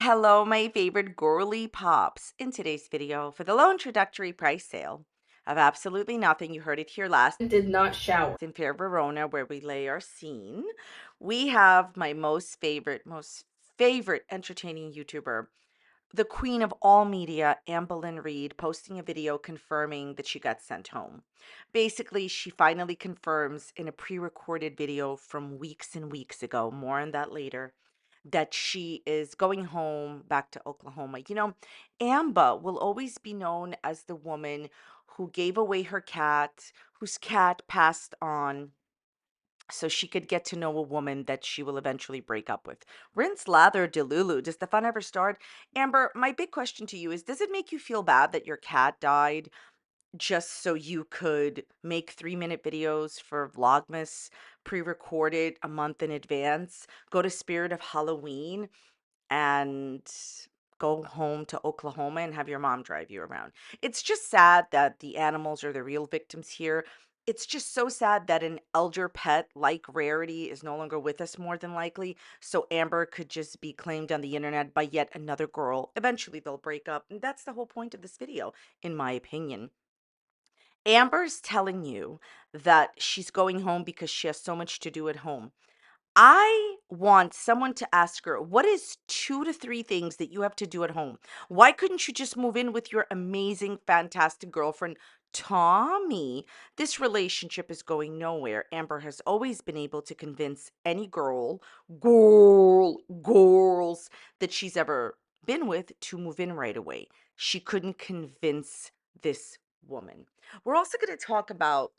Hello, my favorite girly pops. In today's video, for the low introductory price sale of absolutely nothing, you heard it here last, Did not shower. in Fair Verona, where we lay our scene, we have my most favorite entertaining YouTuber, the queen of all media, Amberlynn Reed, posting a video confirming that she got sent home. Basically, she finally confirms in a pre-recorded video from weeks and weeks ago, more on that later, that she is going home back to Oklahoma. Amber will always be known as the woman who gave away her cat, whose cat passed on so she could get to know a woman that she will eventually break up with. Rinse, lather, delulu. Does the fun ever start? Amber, my big question to you is, does it make you feel bad that your cat died just so you could make 3-minute videos for Vlogmas pre-recorded a month in advance, go to Spirit of Halloween and go home to Oklahoma and have your mom drive you around? It's just sad that the animals are the real victims here. It's just so sad that an elder pet like Rarity is no longer with us, more than likely. So Amber could just be claimed on the internet by yet another girl. Eventually they'll break up. And that's the whole point of this video, in my opinion. Amber's telling you that she's going home because she has so much to do at home. I want someone to ask her, what is 2 to 3 things that you have to do at home? Why couldn't you just move in with your amazing, fantastic girlfriend, Tommy? This relationship is going nowhere. Amber has always been able to convince any girls that she's ever been with to move in right away. She couldn't convince this woman. We're also going to talk about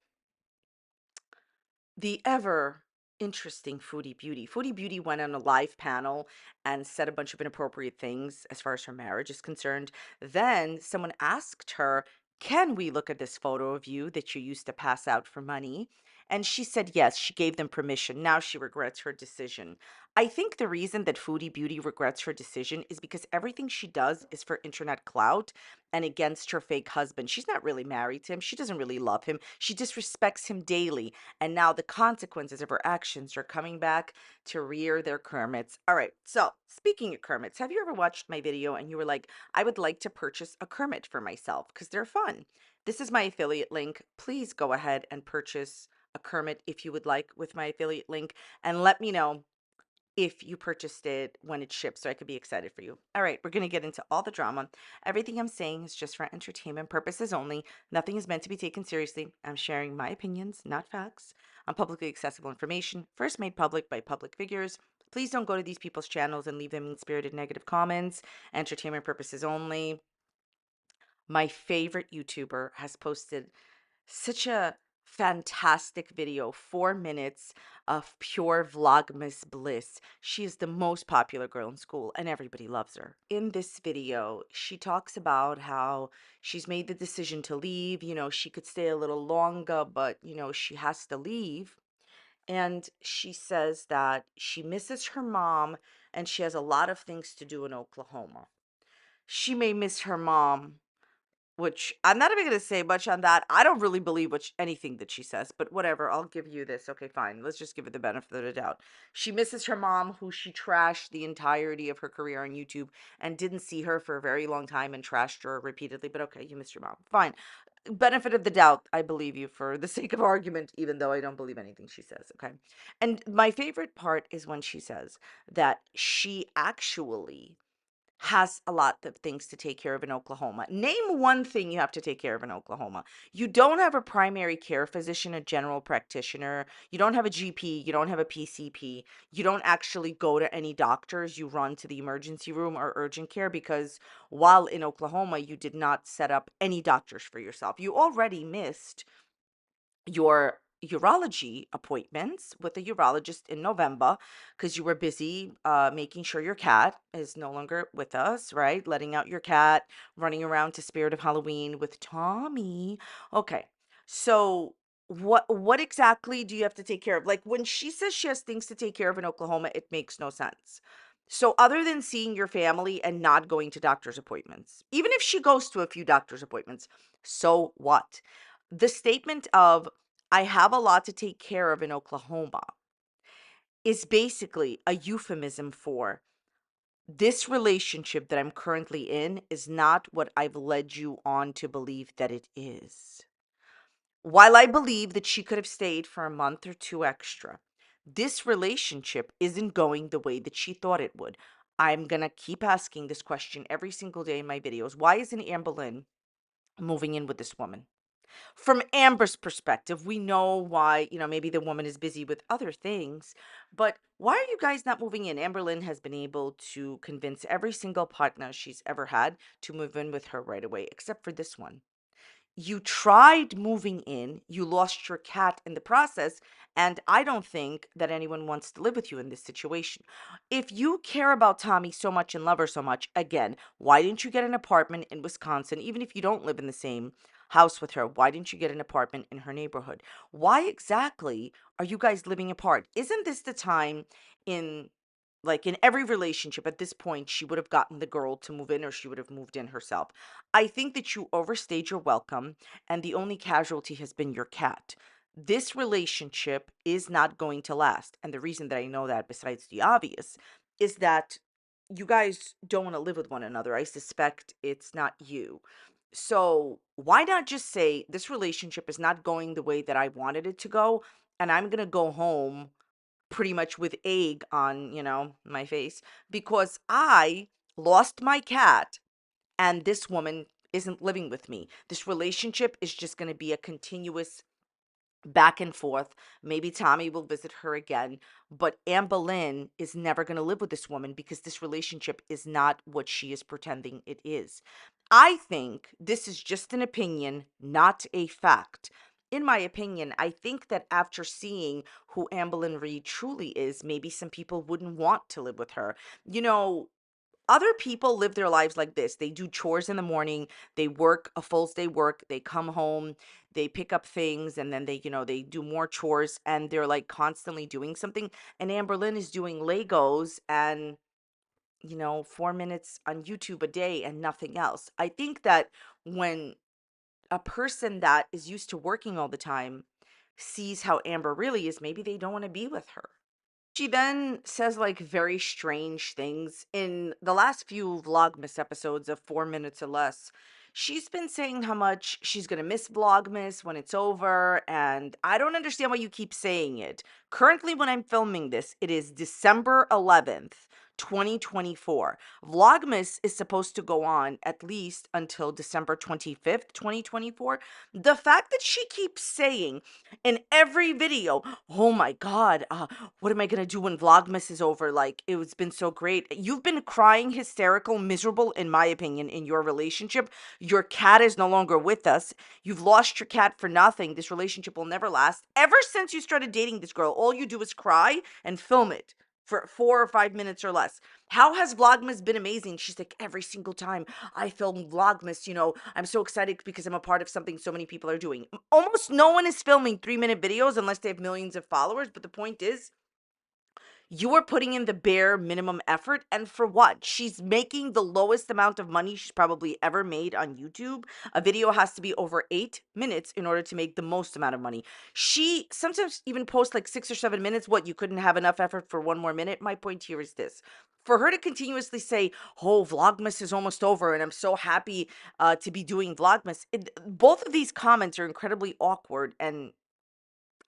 the ever interesting Foodie Beauty. Foodie Beauty went on a live panel and said a bunch of inappropriate things as far as her marriage is concerned. Then someone asked her, "Can we look at this photo of you that you used to pass out for money?" And she said yes, she gave them permission. Now she regrets her decision. I think the reason that Foodie Beauty regrets her decision is because everything she does is for internet clout and against her fake husband. She's not really married to him. She doesn't really love him. She disrespects him daily, and now the consequences of her actions are coming back to rear their Kermits. All right, so speaking of Kermits, have you ever watched my video and you were like, I would like to purchase a Kermit for myself because they're fun? This is my affiliate link. Please go ahead and purchase a Kermit if you would like with my affiliate link, and let me know if you purchased it when it ships so I could be excited for you. All right, we're going to get into all the drama. Everything I'm saying is just for entertainment purposes only. Nothing is meant to be taken seriously. I'm sharing my opinions, not facts, on publicly accessible information, first made public by public figures. Please don't go to these people's channels and leave them mean-spirited negative comments. Entertainment purposes only. My favorite YouTuber has posted such a fantastic video, 4 minutes of pure Vlogmas bliss. She is the most popular girl in school and everybody loves her. In this video, she talks about how she's made the decision to leave. She could stay a little longer, but, she has to leave. And she says that she misses her mom and she has a lot of things to do in Oklahoma. She may miss her mom, which I'm not even gonna say much on that. I don't really believe anything that she says, but whatever. I'll give you this. Okay, fine. Let's just give it the benefit of the doubt. She misses her mom, who she trashed the entirety of her career on YouTube and didn't see her for a very long time and trashed her repeatedly. But okay, you miss your mom. Fine. Benefit of the doubt. I believe you for the sake of argument, even though I don't believe anything she says. Okay. And my favorite part is when she says that she actually has a lot of things to take care of in Oklahoma. Name one thing you have to take care of in Oklahoma. You don't have a primary care physician, a general practitioner. You don't have a GP. You don't have a PCP. You don't actually go to any doctors. You run to the emergency room or urgent care because while in Oklahoma, you did not set up any doctors for yourself. You already missed your urology appointments with a urologist in November because you were busy making sure your cat is no longer with us, right? Letting out your cat, running around to Spirit of Halloween with Tommy. Okay. So what exactly do you have to take care of? Like when she says she has things to take care of in Oklahoma, it makes no sense. So other than seeing your family and not going to doctor's appointments, even if she goes to a few doctor's appointments, so what? The statement of I have a lot to take care of in Oklahoma is basically a euphemism for This relationship that I'm currently in is not what I've led you on to believe that it is. While I believe that she could have stayed for a month or two extra, this relationship isn't going the way that she thought it would. I'm going to keep asking this question every single day in my videos. Why isn't Anne Boleyn moving in with this woman? From Amber's perspective, we know why, maybe the woman is busy with other things, but why are you guys not moving in? Amber Lynn has been able to convince every single partner she's ever had to move in with her right away, except for this one. You tried moving in, you lost your cat in the process, and I don't think that anyone wants to live with you in this situation. If you care about Tommy so much and love her so much, again, why didn't you get an apartment in Wisconsin? Even if you don't live in the same house with her, why didn't you get an apartment in her neighborhood? Why exactly are you guys living apart? Isn't this the time in in every relationship at this point, she would have gotten the girl to move in or she would have moved in herself? I think that you overstayed your welcome, and the only casualty has been your cat. This relationship is not going to last. And the reason that I know that, besides the obvious, is that you guys don't want to live with one another. I suspect it's not you. So, why not just say, this relationship is not going the way that I wanted it to go, and I'm going to go home pretty much with egg on, my face, because I lost my cat and this woman isn't living with me. This relationship is just going to be a continuous back and forth. Maybe Tommy will visit her again, but Anne Boleyn is never going to live with this woman because this relationship is not what she is pretending it is. I think this is just an opinion, not a fact. In my opinion, I think that after seeing who Anne Boleyn Reed truly is, maybe some people wouldn't want to live with her. You know, other people live their lives like this. They do chores in the morning, they work a full day work, they come home, they pick up things, and then they do more chores, and they're like constantly doing something. And Amber Lynn is doing Legos and 4 minutes on YouTube a day and nothing else. I think that when a person that is used to working all the time sees how Amber really is, maybe they don't want to be with her. She then says like very strange things in the last few Vlogmas episodes of 4 minutes or less. She's been saying how much she's gonna miss Vlogmas when it's over, and I don't understand why you keep saying it. Currently, when I'm filming this, it is December 11th, 2024. Vlogmas is supposed to go on at least until December 25th, 2024. The fact that she keeps saying in every video, oh my God, what am I gonna do when Vlogmas is over? Like, it's been so great. You've been crying, hysterical, miserable, in my opinion, in your relationship. Your cat is no longer with us. You've lost your cat for nothing. This relationship will never last. Ever since you started dating this girl, all you do is cry and film it for 4 or 5 minutes or less. How has Vlogmas been amazing? She's like, every single time I film Vlogmas, I'm so excited because I'm a part of something so many people are doing. Almost no one is filming 3-minute videos unless they have millions of followers. But the point is, you are putting in the bare minimum effort, and for what? She's making the lowest amount of money she's probably ever made on YouTube. A video has to be over 8 minutes in order to make the most amount of money. She sometimes even posts like 6 or 7 minutes. What, you couldn't have enough effort for one more minute? My point here is this: for her to continuously say, oh, Vlogmas is almost over and I'm so happy to be doing Vlogmas, both of these comments are incredibly awkward, and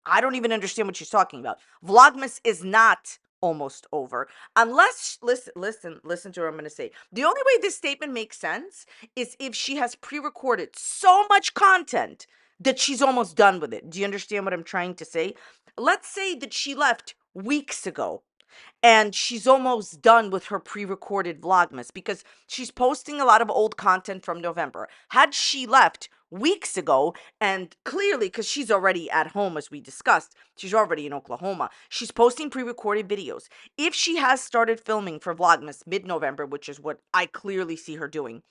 I don't even understand what she's talking about. Vlogmas is not almost over. Unless, listen to what I'm going to say. The only way this statement makes sense is if she has pre-recorded so much content that she's almost done with it. Do you understand what I'm trying to say? Let's say that she left weeks ago and she's almost done with her pre-recorded Vlogmas because she's posting a lot of old content from November. Had she left weeks ago, and clearly because she's already at home, as we discussed, she's already in Oklahoma, she's posting pre-recorded videos. If she has started filming for Vlogmas mid-November, which is what I clearly see her doing,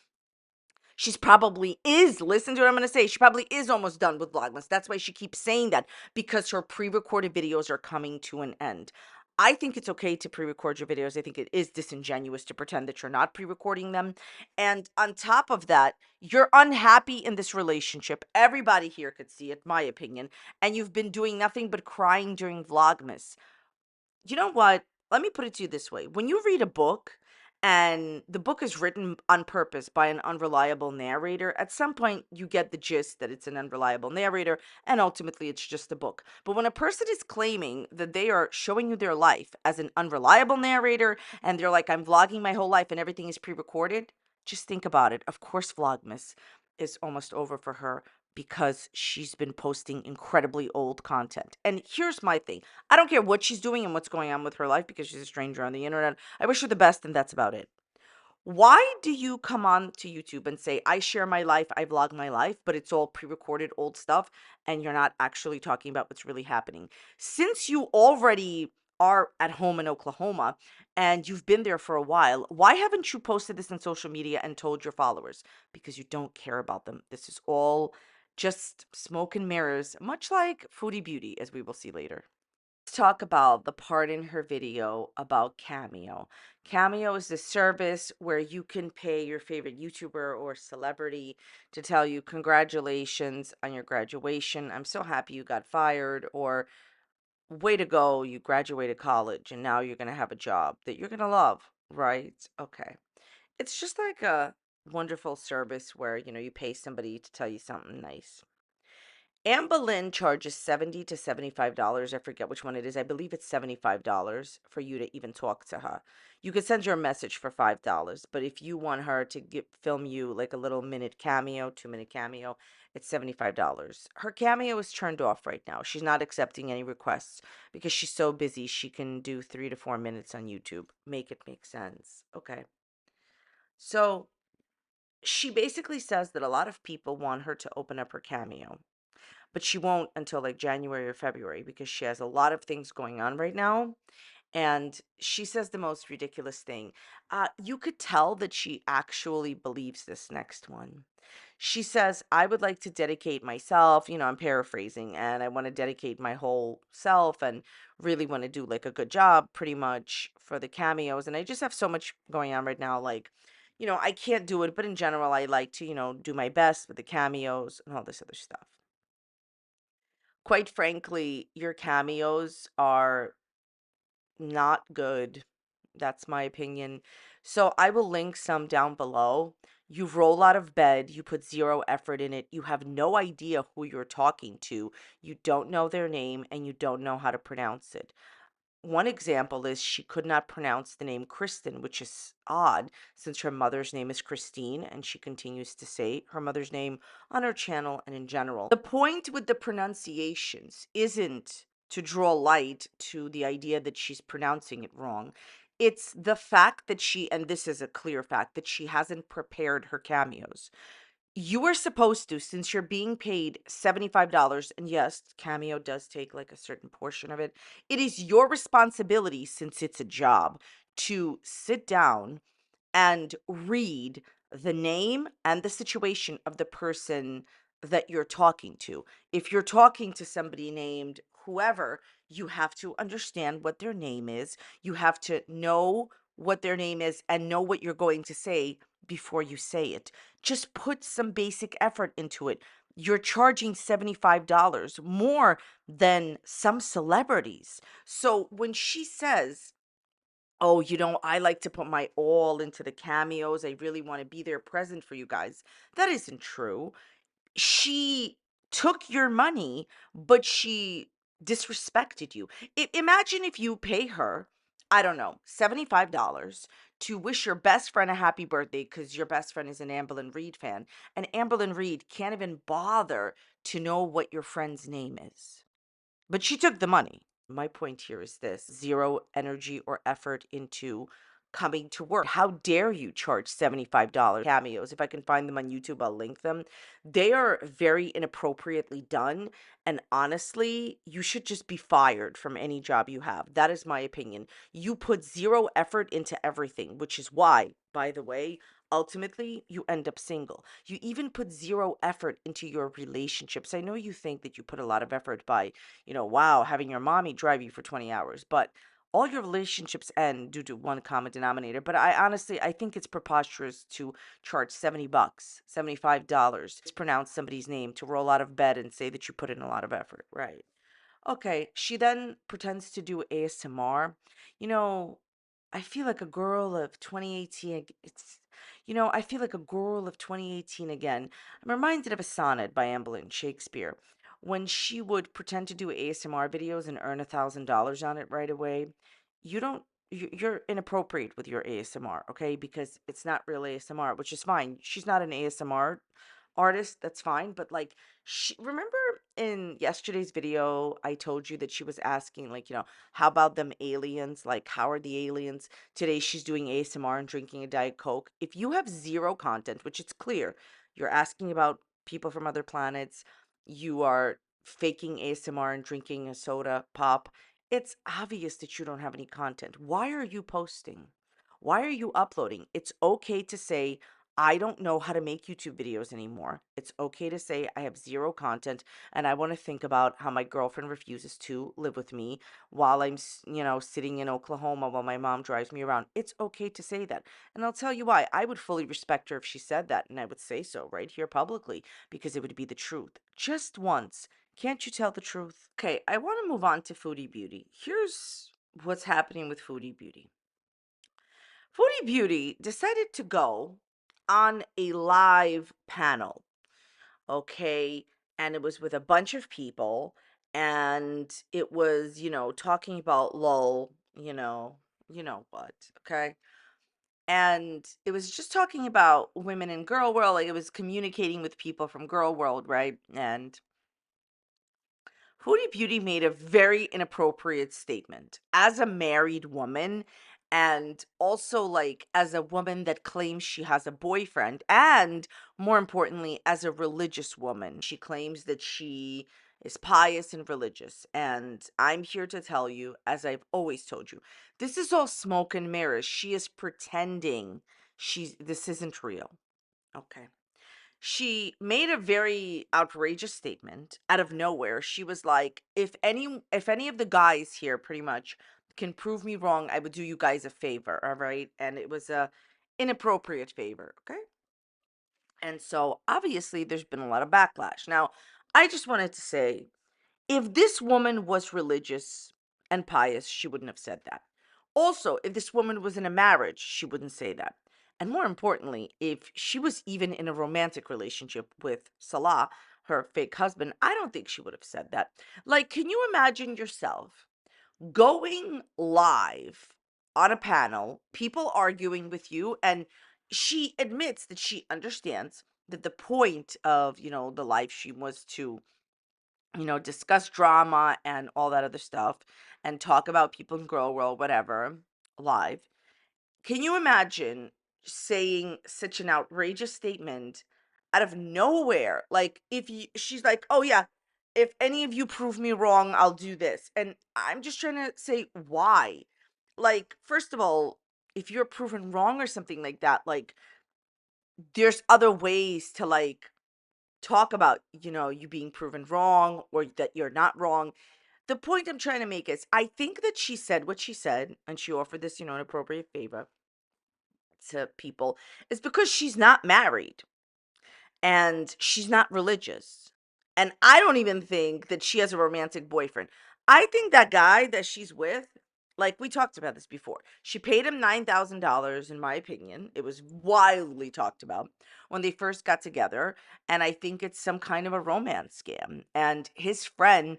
she's probably is, listen to what I'm going to say, she probably is almost done with Vlogmas. That's why she keeps saying that, because her pre-recorded videos are coming to an end. I think it's okay to pre-record your videos. I think it is disingenuous to pretend that you're not pre-recording them. And on top of that, you're unhappy in this relationship. Everybody here could see it, my opinion. And you've been doing nothing but crying during Vlogmas. You know what? Let me put it to you this way. When you read a book And the book is written on purpose by an unreliable narrator. At some point, you get the gist that it's an unreliable narrator, and ultimately, it's just a book. But when a person is claiming that they are showing you their life as an unreliable narrator, and they're like, I'm vlogging my whole life and everything is pre recorded, just think about it. Of course, Vlogmas is almost over for her because she's been posting incredibly old content. And here's my thing, I don't care what she's doing and what's going on with her life because she's a stranger on the internet. I wish her the best, and that's about it. Why do you come on to YouTube and say, I share my life, I vlog my life, but it's all pre recorded old stuff and you're not actually talking about what's really happening? Since you already are at home in Oklahoma and you've been there for a while, why haven't you posted this on social media and told your followers? Because you don't care about them. This is all just smoke and mirrors, much like Foodie Beauty, as we will see later. Let's talk about the part in her video about Cameo. Cameo is the service where you can pay your favorite YouTuber or celebrity to tell you, congratulations on your graduation. I'm so happy you got fired, or way to go, you graduated college and now you're going to have a job that you're going to love, right? Okay. It's just like a wonderful service where, you pay somebody to tell you something nice. Anne Boleyn charges $70 to $75. I forget which one it is. I believe it's $75 for you to even talk to her. You could send her a message for $5, but if you want her to film you like a little minute cameo, 2-minute cameo, it's $75. Her cameo is turned off right now. She's not accepting any requests because she's so busy. She can do 3 to 4 minutes on YouTube. Make it make sense. Okay. So she basically says that a lot of people want her to open up her cameo, but she won't until like January or February because she has a lot of things going on right now. And she says the most ridiculous thing. You could tell that she actually believes this next one. She says, I would like to dedicate myself, I'm paraphrasing, and I want to dedicate my whole self and really want to do like a good job pretty much for the cameos. And I just have so much going on right now. Like, I can't do it, but in general, I like to, do my best with the cameos and all this other stuff. Quite frankly, your cameos are not good. That's my opinion. So I will link some down below. You roll out of bed, you put zero effort in it, you have no idea who you're talking to, you don't know their name, and you don't know how to pronounce it. One example is she could not pronounce the name Kristen, which is odd since her mother's name is Christine, and she continues to say her mother's name on her channel and in general. The point with the pronunciations isn't to draw light to the idea that she's pronouncing it wrong. It's the fact that and this is a clear fact, that she hasn't prepared her cameos. You are supposed to, since you're being paid $75, and yes, Cameo does take like a certain portion of it, it is your responsibility, since it's a job, to sit down and read the name and the situation of the person that you're talking to. If you're talking to somebody named whoever, you have to understand what their name is. You have to know what their name is and know what you're going to say before you say it. Just put some basic effort into it. You're charging $75 more than some celebrities. So when she says, oh, I like to put my all into the cameos, I really want to be there present for you guys, that isn't true. She took your money, but she disrespected you. Imagine if you pay her, I don't know, $75 to wish your best friend a happy birthday because your best friend is an Amberlyn Reed fan, and Amberlyn Reed can't even bother to know what your friend's name is. But she took the money. My point here is this: zero energy or effort into coming to work. How dare you charge $75 cameos? If I can find them on YouTube, I'll link them. They are very inappropriately done. And honestly, you should just be fired from any job you have. That is my opinion. You put zero effort into everything, which is why, by the way, ultimately you end up single. You even put zero effort into your relationships. I know you think that you put a lot of effort by, wow, having your mommy drive you for 20 hours, but all your relationships end due to one common denominator. But I think it's preposterous to charge 70 bucks, $75 to pronounce somebody's name, to roll out of bed and say that you put in a lot of effort, right? Okay, she then pretends to do ASMR. You know, I feel like a girl of 2018. I feel like a girl of 2018 again. I'm reminded of a sonnet by Evelyn Shakespeare when she would pretend to do ASMR videos and earn $1,000 on it right away. You don't, you're inappropriate with your ASMR, okay? Because it's not real ASMR, which is fine. She's not an ASMR artist, that's fine. But like, remember in yesterday's video, I told you that she was asking, like, how about them aliens? Like, how are the aliens? Today she's doing ASMR and drinking a Diet Coke. If you have zero content, which it's clear, you're asking about people from other planets, you are faking ASMR and drinking a soda pop, it's obvious that you don't have any content. Why are you posting? Why are you uploading? It's okay to say, I don't know how to make YouTube videos anymore. It's okay to say I have zero content and I want to think about how my girlfriend refuses to live with me while sitting in Oklahoma while my mom drives me around. It's okay to say that. And I'll tell you why. I would fully respect her if she said that, and I would say so right here publicly because it would be the truth. Just once. Can't you tell the truth? Okay, I want to move on to Foodie Beauty. Here's what's happening with Foodie Beauty. Foodie Beauty decided to go on a live panel, okay? And it was with a bunch of people, and it was, talking about LOL, what, okay? And it was just talking about women in girl world, like it was communicating with people from girl world, right? And Hootie Beauty made a very inappropriate statement as a married woman, and also like as a woman that claims she has a boyfriend, and more importantly as a religious woman. She claims that she is pious and religious, and I'm here to tell you, as I've always told you, this is all smoke and mirrors. She is pretending this isn't real. Okay. She made a very outrageous statement out of nowhere. She was like, if any of the guys here pretty much can prove me wrong, I would do you guys a favor, all right? And it was a inappropriate favor, okay? And so obviously there's been a lot of backlash. Now, I just wanted to say, if this woman was religious and pious, she wouldn't have said that. Also, if this woman was in a marriage, she wouldn't say that. And more importantly, if she was even in a romantic relationship with Salah, her fake husband, I don't think she would have said that. Like, can you imagine yourself going live on a panel, people arguing with you, and she admits that she understands that the point of, the live stream was to discuss drama and all that other stuff and talk about people in girl world, whatever, live. Can you imagine saying such an outrageous statement out of nowhere? Like, she's like, oh yeah, if any of you prove me wrong, I'll do this. And I'm just trying to say why. Like, first of all, if you're proven wrong or something like that, like, there's other ways to like talk about, you being proven wrong or that you're not wrong. The point I'm trying to make is I think that she said what she said and she offered this, an appropriate favor to people is because she's not married and she's not religious. And I don't even think that she has a romantic boyfriend. I think that guy that she's with, like we talked about this before, she paid him $9,000, in my opinion. It was wildly talked about when they first got together. And I think it's some kind of a romance scam. And his friend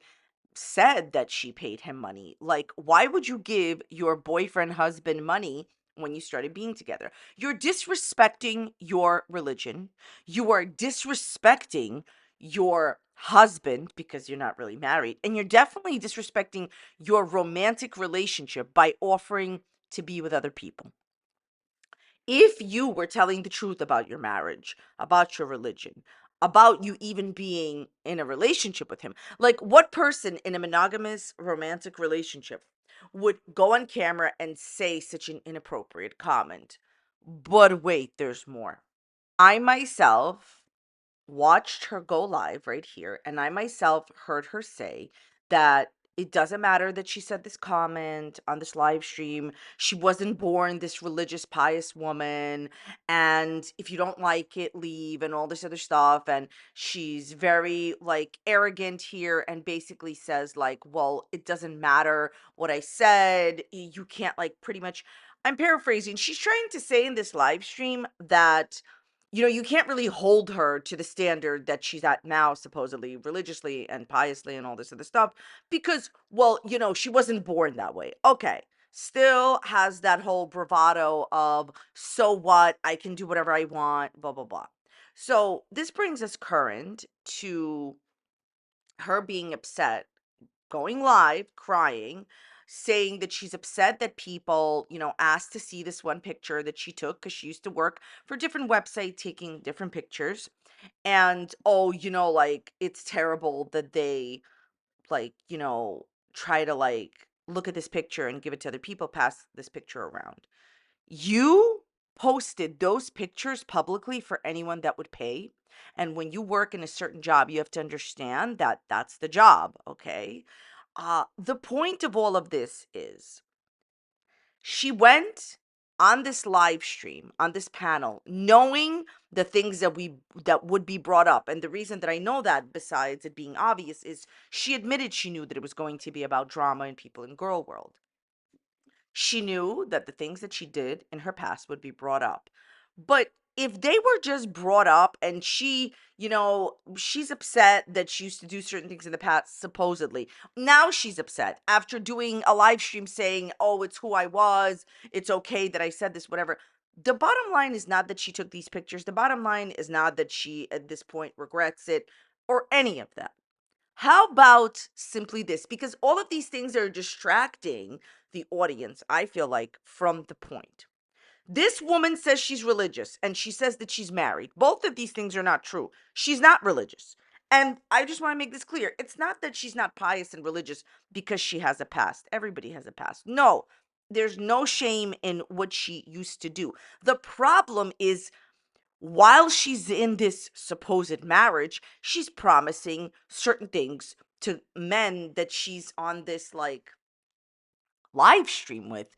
said that she paid him money. Like, why would you give your boyfriend, husband money when you started being together? You're disrespecting your religion. You are disrespecting your husband because you're not really married. And you're definitely disrespecting your romantic relationship by offering to be with other people. If you were telling the truth about your marriage, about your religion, about you even being in a relationship with him, like what person in a monogamous romantic relationship would go on camera and say such an inappropriate comment? But wait, there's more. I myself watched her go live right here, and I myself heard her say that it doesn't matter that she said this comment on this live stream. She wasn't born this religious, pious woman. And if you don't like it, leave, and all this other stuff. And she's very like arrogant here and basically says, like, well, it doesn't matter what I said. You can't, like, pretty much. I'm paraphrasing. She's trying to say in this live stream that, you can't really hold her to the standard that she's at now, supposedly religiously and piously and all this other stuff, because, well, she wasn't born that way. Okay. Still has that whole bravado of, so what? I can do whatever I want, blah, blah, blah. So this brings us current to her being upset, going live, crying, saying that she's upset that people, asked to see this one picture that she took because she used to work for a different website taking different pictures. And, oh, like, it's terrible that they, like, try to, like, look at this picture and give it to other people, pass this picture around. You posted those pictures publicly for anyone that would pay. And when you work in a certain job, you have to understand that that's the job, okay? The point of all of this is she went on this live stream, on this panel, knowing the things that would be brought up. And the reason that I know that, besides it being obvious, is she admitted she knew that it was going to be about drama and people in girl world. She knew that the things that she did in her past would be brought up. But if they were just brought up and she, she's upset that she used to do certain things in the past, supposedly. Now she's upset after doing a live stream saying, oh, it's who I was. It's okay that I said this, whatever. The bottom line is not that she took these pictures. The bottom line is not that she, at this point, regrets it or any of that. How about simply this? Because all of these things are distracting the audience, I feel like, from the point. This woman says she's religious and she says that she's married. Both of these things are not true. She's not religious. And I just want to make this clear. It's not that she's not pious and religious because she has a past. Everybody has a past. No, there's no shame in what she used to do. The problem is, while she's in this supposed marriage, she's promising certain things to men that she's on this, like, live stream with.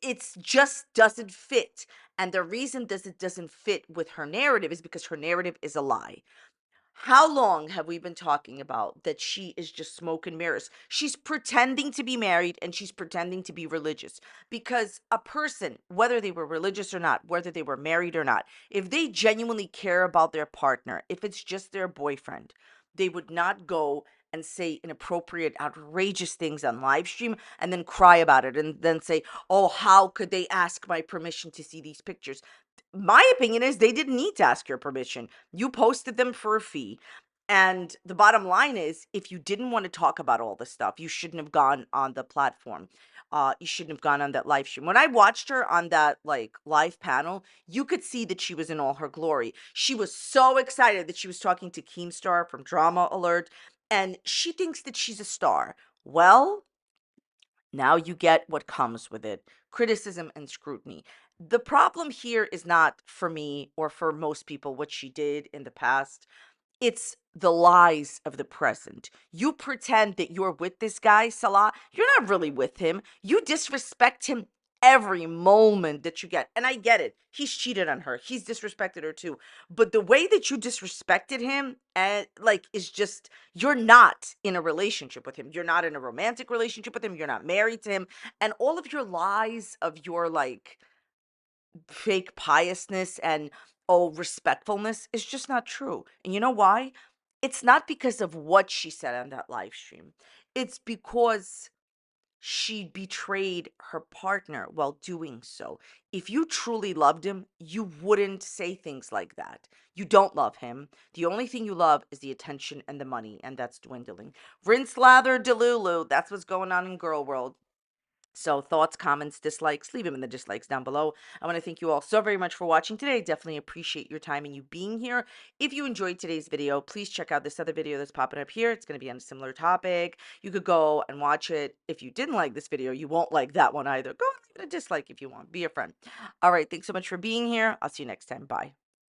It's just doesn't fit. And the reason it doesn't fit with her narrative is because her narrative is a lie. How long have we been talking about that she is just smoke and mirrors? She's pretending to be married and she's pretending to be religious, because a person, whether they were religious or not, whether they were married or not, if they genuinely care about their partner, if it's just their boyfriend, they would not go and say inappropriate, outrageous things on live stream and then cry about it and then say, oh, how could they ask my permission to see these pictures? My opinion is they didn't need to ask your permission. You posted them for a fee. And the bottom line is, if you didn't want to talk about all this stuff, you shouldn't have gone on the platform. You shouldn't have gone on that live stream. When I watched her on that, like, live panel, you could see that she was in all her glory. She was so excited that she was talking to Keemstar from Drama Alert, and she thinks that she's a star. Well, now you get what comes with it: criticism and scrutiny. The problem here is not, for me or for most people, what she did in the past. It's the lies of the present. You pretend that you're with this guy, Salah. You're not really with him. You disrespect him every moment that you get. And I get it. He's cheated on her. He's disrespected her too. But the way that you disrespected him, and, like, is just, you're not in a relationship with him. You're not in a romantic relationship with him. You're not married to him. And all of your lies of your, like, fake piousness and, oh, respectfulness is just not true. And you know why? It's not because of what she said on that live stream. It's because she betrayed her partner while doing so. If you truly loved him, you wouldn't say things like that. You don't love him. The only thing you love is the attention and the money, and that's dwindling. Rinse, lather, delulu. That's what's going on in girl world. So thoughts, comments, dislikes, leave them in the dislikes down below. I want to thank you all so very much for watching today. Definitely appreciate your time and you being here. If you enjoyed today's video, please check out this other video that's popping up here. It's going to be on a similar topic. You could go and watch it. If you didn't like this video, you won't like that one either. Go and leave it a dislike if you want. Be a friend. All right. Thanks so much for being here. I'll see you next time. Bye.